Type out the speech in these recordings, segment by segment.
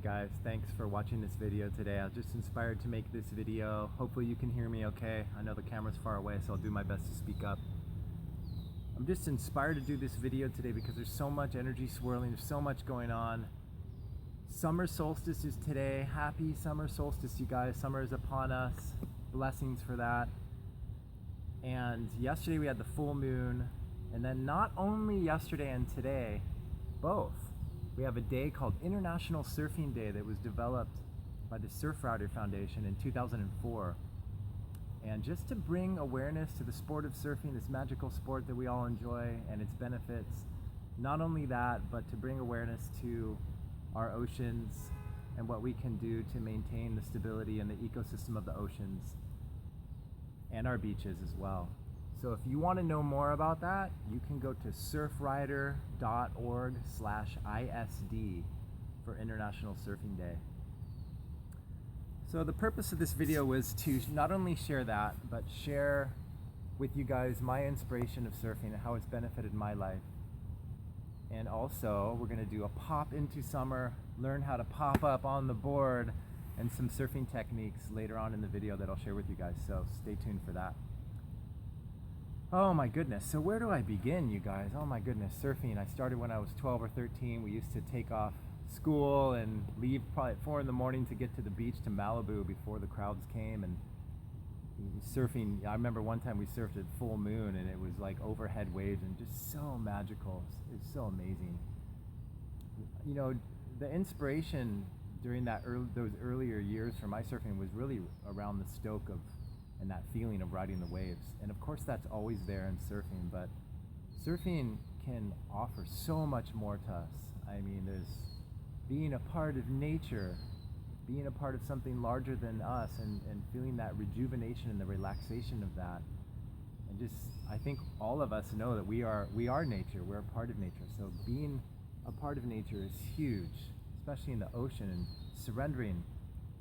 Guys, thanks for watching this video today. I was just inspired to make this video. Hopefully you can hear me okay. I know the camera's far away, so I'll do my best to speak up. I'm just inspired to do this video today because there's so much energy swirling, there's so much going on. Summer solstice is today. Happy summer solstice, you guys. Summer is upon us. Blessings for that. And yesterday we had the full moon, and then not only yesterday and today, both. We have a day called International Surfing Day that was developed by the Surfrider Foundation in 2004. And just to bring awareness to the sport of surfing, this magical sport that we all enjoy and its benefits. Not only that, but to bring awareness to our oceans and what we can do to maintain the stability and the ecosystem of the oceans and our beaches as well. So if you want to know more about that, you can go to surfrider.org/ISD for International Surfing Day. So the purpose of this video was to not only share that, but share with you guys my inspiration of surfing and how it's benefited my life. And also, we're going to do a pop into summer, learn how to pop up on the board, and some surfing techniques later on in the video that I'll share with you guys. So stay tuned for that. Oh my goodness, so where do I begin, you guys? Oh my goodness, surfing. I started when I was 12 or 13. We used to take off school and leave probably at 4 in the morning to get to the beach to Malibu before the crowds came. And surfing, I remember one time we surfed at full moon and it was like overhead waves and just so magical. It's so amazing. You know, the inspiration during those earlier years for my surfing was really around the stoke of and that feeling of riding the waves. And of course that's always there in surfing, but surfing can offer so much more to us. I mean, there's being a part of nature, being a part of something larger than us, and feeling that rejuvenation and the relaxation of that. And just, I think all of us know that we are nature, we're a part of nature. So being a part of nature is huge, especially in the ocean, and surrendering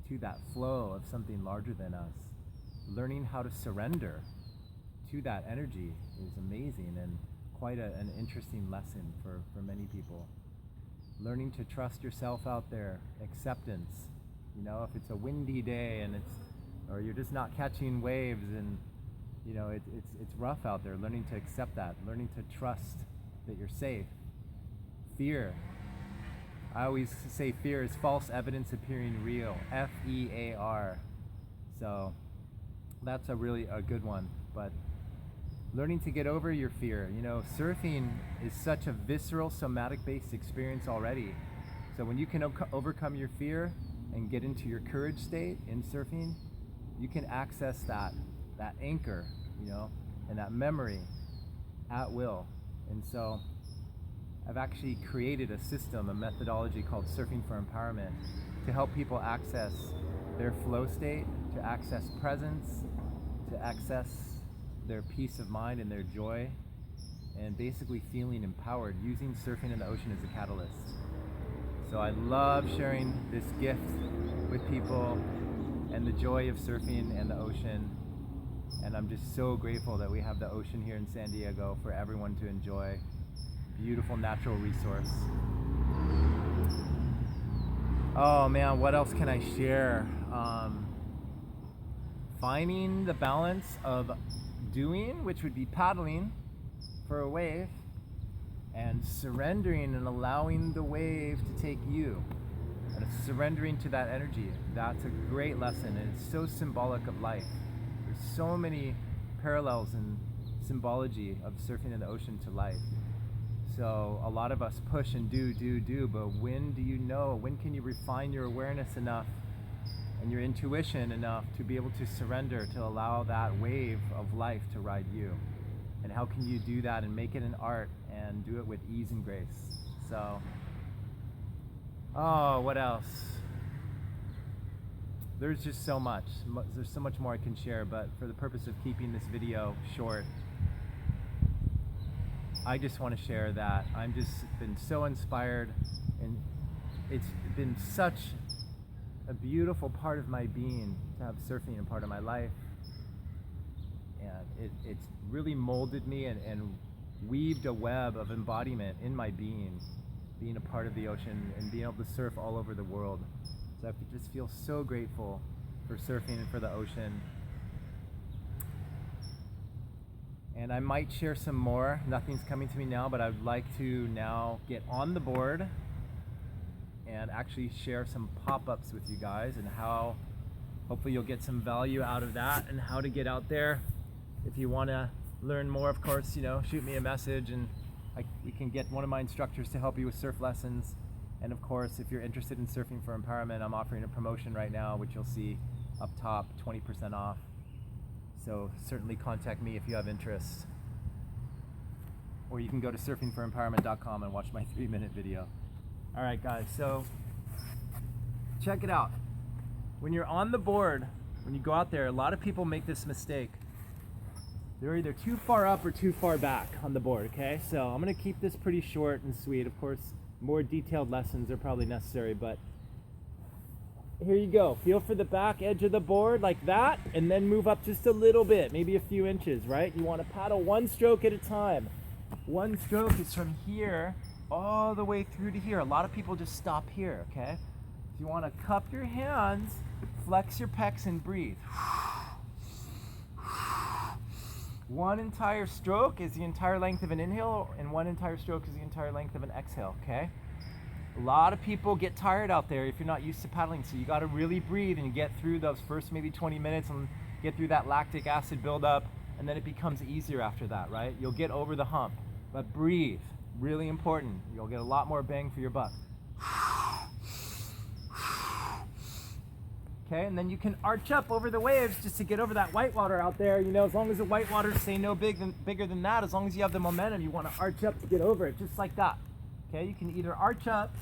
to that flow of something larger than us. Learning how to surrender to that energy is amazing and quite an interesting lesson for many people. Learning to trust yourself out there, acceptance. You know, if it's a windy day and or you're just not catching waves and you know it's rough out there, learning to accept that, learning to trust that you're safe. Fear. I always say fear is false evidence appearing real. FEAR. So that's a good one. But learning to get over your fear. You know, surfing is such a visceral, somatic-based experience already. So when you can overcome your fear and get into your courage state in surfing, you can access that anchor, you know, and that memory at will. And so I've actually created a system, a methodology called Surfing for Empowerment to help people access their flow state, to access presence, to access their peace of mind and their joy, and basically feeling empowered using surfing in the ocean as a catalyst. So I love sharing this gift with people and the joy of surfing and the ocean. And I'm just so grateful that we have the ocean here in San Diego for everyone to enjoy. Beautiful natural resource. Oh man, what else can I share? Finding the balance of doing, which would be paddling for a wave, and surrendering and allowing the wave to take you, and surrendering to that energy. That's a great lesson, and it's so symbolic of life. There's so many parallels and symbology of surfing in the ocean to life. So a lot of us push and do, but when do you know, when can you refine your awareness enough and your intuition enough to be able to surrender, to allow that wave of life to ride you? And how can you do that and make it an art and do it with ease and grace? So, oh, what else? There's just so much. There's so much more I can share, but for the purpose of keeping this video short, I just want to share that I'm just been so inspired, and it's been such a beautiful part of my being to have surfing a part of my life. And it's really molded me and weaved a web of embodiment in my being being a part of the ocean and being able to surf all over the world. So I just feel so grateful for surfing and for the ocean. And I might share some more. Nothing's coming to me now, but I would like to now get on the board and actually share some pop-ups with you guys and how hopefully you'll get some value out of that and how to get out there. If you want to learn more, of course, shoot me a message and we can get one of my instructors to help you with surf lessons. And of course, if you're interested in Surfing for Empowerment, I'm offering a promotion right now, which you'll see up top, 20% off. So certainly contact me if you have interest. Or you can go to surfingforempowerment.com and watch my 3-minute video. All right, guys, so check it out. When you're on the board, when you go out there, a lot of people make this mistake. They're either too far up or too far back on the board, okay? So I'm gonna keep this pretty short and sweet. Of course, more detailed lessons are probably necessary, but here you go. Feel for the back edge of the board like that, and then move up just a little bit, maybe a few inches, right? You wanna paddle one stroke at a time. One stroke is from here all the way through to here. A lot of people just stop here, okay? So you wanna cup your hands, flex your pecs, and breathe. One entire stroke is the entire length of an inhale, and one entire stroke is the entire length of an exhale, okay? A lot of people get tired out there if you're not used to paddling, so you gotta really breathe and get through those first maybe 20 minutes and get through that lactic acid buildup, and then it becomes easier after that, right? You'll get over the hump, but breathe, really important. You'll get a lot more bang for your buck. Okay, and then you can arch up over the waves just to get over that whitewater out there. As long as the whitewater stay no bigger than that, as long as you have the momentum, you want to arch up to get over it, just like that. Okay, you can either arch up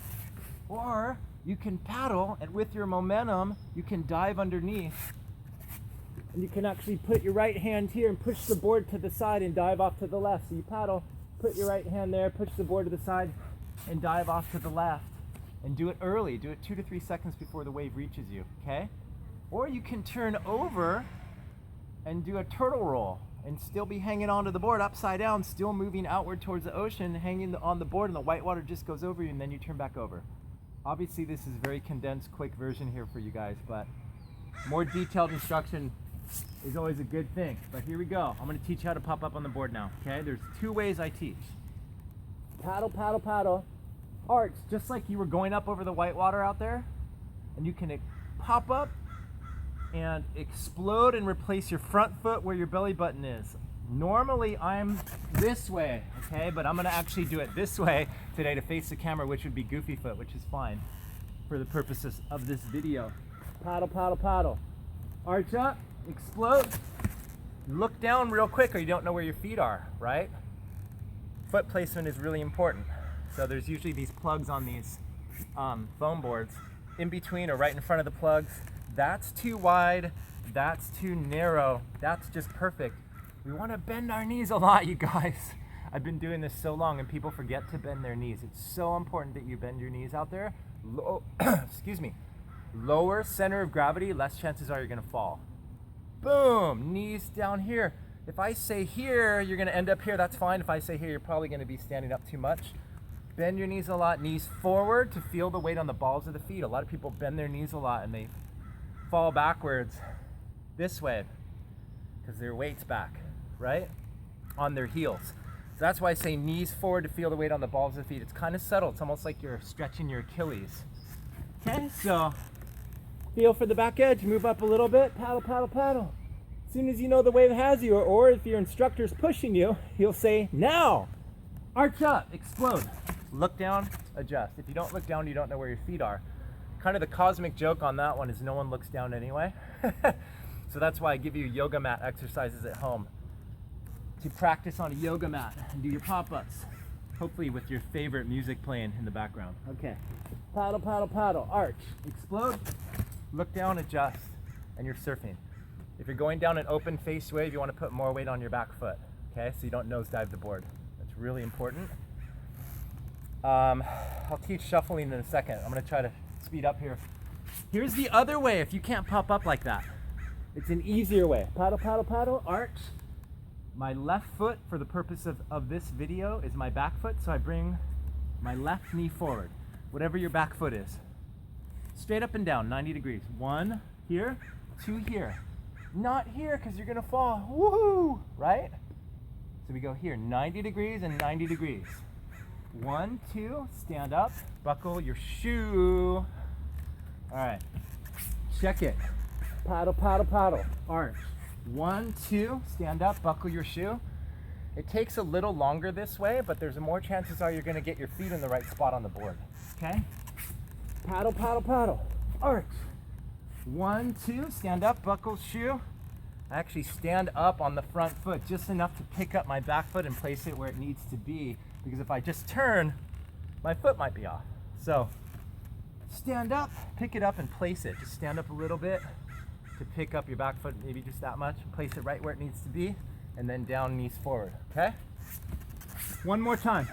or you can paddle, and with your momentum, you can dive underneath. And you can actually put your right hand here and push the board to the side and dive off to the left. So you paddle, put your right hand there, push the board to the side, and dive off to the left. And do it early. Do it 2 to 3 seconds before the wave reaches you, okay? Or you can turn over and do a turtle roll and still be hanging onto the board upside down, still moving outward towards the ocean, hanging on the board, and the whitewater just goes over you, and then you turn back over. Obviously, this is a very condensed, quick version here for you guys, but more detailed instruction is always a good thing. But here we go. I'm going to teach you how to pop up on the board now, okay? There's 2 ways I teach. Paddle, paddle, paddle. Arch, just like you were going up over the whitewater out there, and you can pop up and explode and replace your front foot where your belly button is. Normally I'm this way, okay, but I'm gonna actually do it this way today to face the camera, which would be goofy foot, which is fine for the purposes of this video. Paddle, paddle, paddle. Arch up, explode, look down real quick or you don't know where your feet are, right? Foot placement is really important. So there's usually these plugs on these foam boards in between or right in front of the plugs. That's too wide, that's too narrow, that's just perfect. We want to bend our knees a lot, you guys. I've been doing this so long and people forget to bend their knees. It's so important that you bend your knees out there. Excuse me. Lower center of gravity, less chances are you're going to fall. Boom, knees down here. If I say here, you're going to end up here, that's fine. If I say here, you're probably going to be standing up too much. Bend your knees a lot, knees forward to feel the weight on the balls of the feet. A lot of people bend their knees a lot and they fall backwards this way because their weight's back, right? On their heels. So that's why I say knees forward to feel the weight on the balls of the feet. It's kind of subtle. It's almost like you're stretching your Achilles. Okay, so feel for the back edge, move up a little bit, paddle, paddle, paddle. As soon as you know the wave has you, or if your instructor's pushing you, he'll say, now, arch up, explode. Look down, adjust. If you don't look down, you don't know where your feet are. Kind of the cosmic joke on that one is no one looks down anyway. So that's why I give you yoga mat exercises at home to practice on a yoga mat and do your pop-ups, hopefully with your favorite music playing in the background. Okay, paddle, paddle, paddle, arch, explode, look down, adjust, and you're surfing. If you're going down an open face wave, you want to put more weight on your back foot, okay, so you don't nosedive the board. That's really important. I'll teach shuffling in a second. I'm going to try to speed up here. Here's the other way if you can't pop up like that. It's an easier way. Paddle, paddle, paddle, arch. My left foot, for the purpose of this video, is my back foot, so I bring my left knee forward, whatever your back foot is. Straight up and down, 90 degrees. 1 here, 2 here. Not here because you're gonna fall. Woohoo! Right? So we go here, 90 degrees and 90 degrees. 1, 2, stand up, buckle your shoe. All right, check it. Paddle, paddle, paddle, arch. 1, 2, stand up, buckle your shoe. It takes a little longer this way, but there's more chances are you're gonna get your feet in the right spot on the board, okay? Paddle, paddle, paddle, arch. 1, 2, stand up, buckle shoe. I actually stand up on the front foot just enough to pick up my back foot and place it where it needs to be, because if I just turn, my foot might be off. So stand up, pick it up and place it. Just stand up a little bit to pick up your back foot, maybe just that much, and place it right where it needs to be, and then down, knees forward, okay? One more time.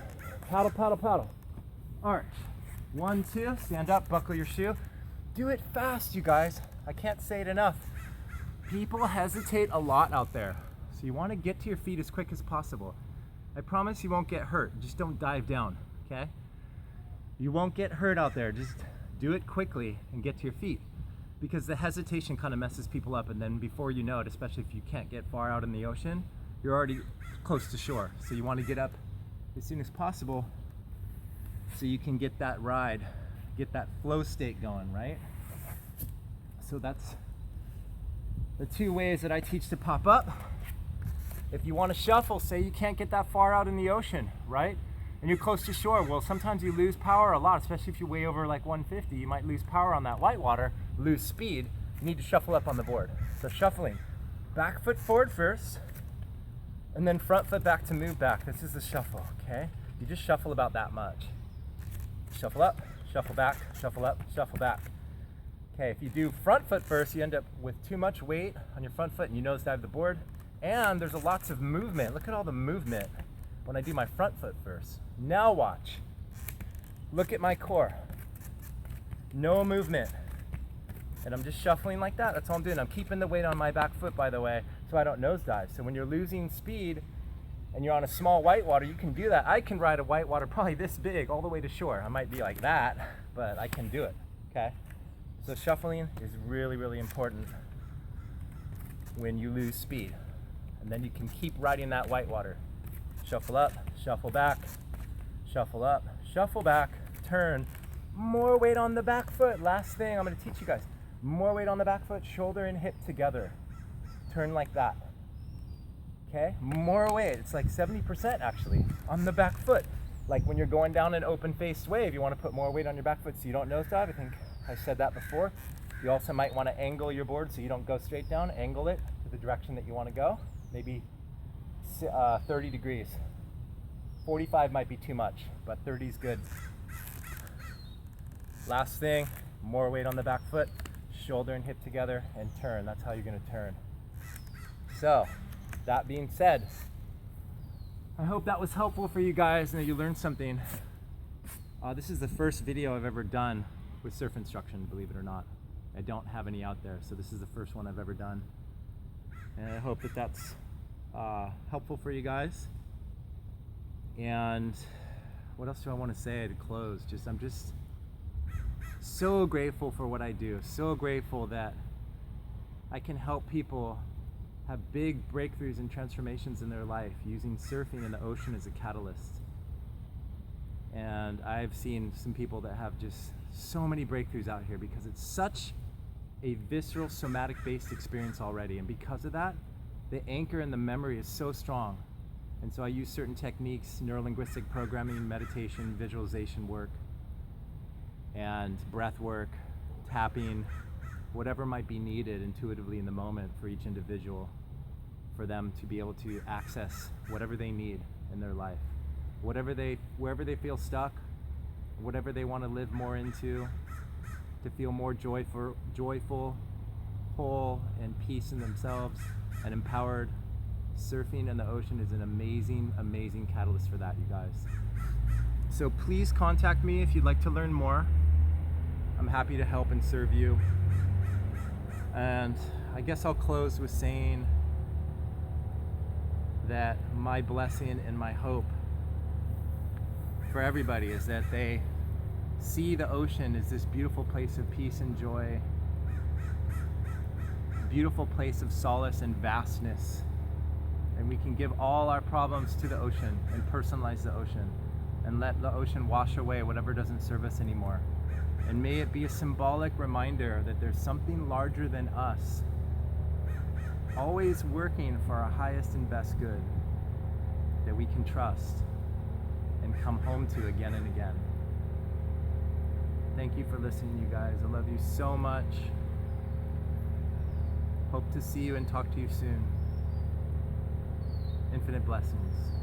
Paddle, paddle, paddle. Arch. 1, 2, stand up, buckle your shoe. Do it fast, you guys. I can't say it enough. People hesitate a lot out there, so you want to get to your feet as quick as possible. I promise you won't get hurt. Just don't dive down, okay? You won't get hurt out there. Just do it quickly and get to your feet, because the hesitation kind of messes people up, and then before you know it, especially if you can't get far out in the ocean, you're already close to shore. So you want to get up as soon as possible so you can get that ride, get that flow state going, right? So that's the 2 ways that I teach to pop up. If you want to shuffle, say you can't get that far out in the ocean, right? And you're close to shore. Well, sometimes you lose power a lot, especially if you weigh over like 150. You might lose power on that whitewater, lose speed. You need to shuffle up on the board. So shuffling, back foot forward first, and then front foot back to move back. This is the shuffle, okay? You just shuffle about that much. Shuffle up, shuffle back, shuffle up, shuffle back. Okay, if you do front foot first, you end up with too much weight on your front foot and you nosedive the board. And there's lots of movement. Look at all the movement when I do my front foot first. Now watch. Look at my core. No movement. And I'm just shuffling like that. That's all I'm doing. I'm keeping the weight on my back foot, by the way, so I don't nosedive. So when you're losing speed and you're on a small whitewater, you can do that. I can ride a whitewater probably this big all the way to shore. I might be like that, but I can do it, okay? So shuffling is really, really important when you lose speed. And then you can keep riding that whitewater. Shuffle up, shuffle back, shuffle up, shuffle back, turn. More weight on the back foot. Last thing I'm going to teach you guys. More weight on the back foot, shoulder and hip together. Turn like that. Okay? More weight. It's like 70% actually on the back foot. Like when you're going down an open-faced wave, you want to put more weight on your back foot so you don't nosedive. I think I said that before. You also might want to angle your board so you don't go straight down. Angle it to the direction that you want to go. Maybe 30 degrees. 45 might be too much, but 30 is good. Last thing, more weight on the back foot, shoulder and hip together, and turn. That's how you're going to turn. So, that being said, I hope that was helpful for you guys and that you learned something. This is the first video I've ever done with surf instruction, believe it or not. I don't have any out there, so this is the first one I've ever done. And I hope that that's helpful for you guys. And what else do I want to say to close? I'm just so grateful for what I do. So grateful that I can help people have big breakthroughs and transformations in their life using surfing and the ocean as a catalyst. And I've seen some people that have just so many breakthroughs out here because it's such a visceral, somatic-based experience already. And because of that, the anchor and the memory is so strong. And so I use certain techniques, neurolinguistic programming, meditation, visualization work, and breath work, tapping, whatever might be needed intuitively in the moment for each individual, for them to be able to access whatever they need in their life. Wherever they feel stuck, whatever they want to live more into, to feel more joyful, whole, and peace in themselves, and empowered. Surfing in the ocean is an amazing, amazing catalyst for that, you guys. So please contact me if you'd like to learn more. I'm happy to help and serve you. And I guess I'll close with saying that my blessing and my hope for everybody is that they see the ocean as this beautiful place of peace and joy, beautiful place of solace and vastness. And we can give all our problems to the ocean and personalize the ocean and let the ocean wash away whatever doesn't serve us anymore. And may it be a symbolic reminder that there's something larger than us, always working for our highest and best good, that we can trust and come home to again and again. Thank you for listening, you guys. I love you so much. Hope to see you and talk to you soon. Infinite blessings.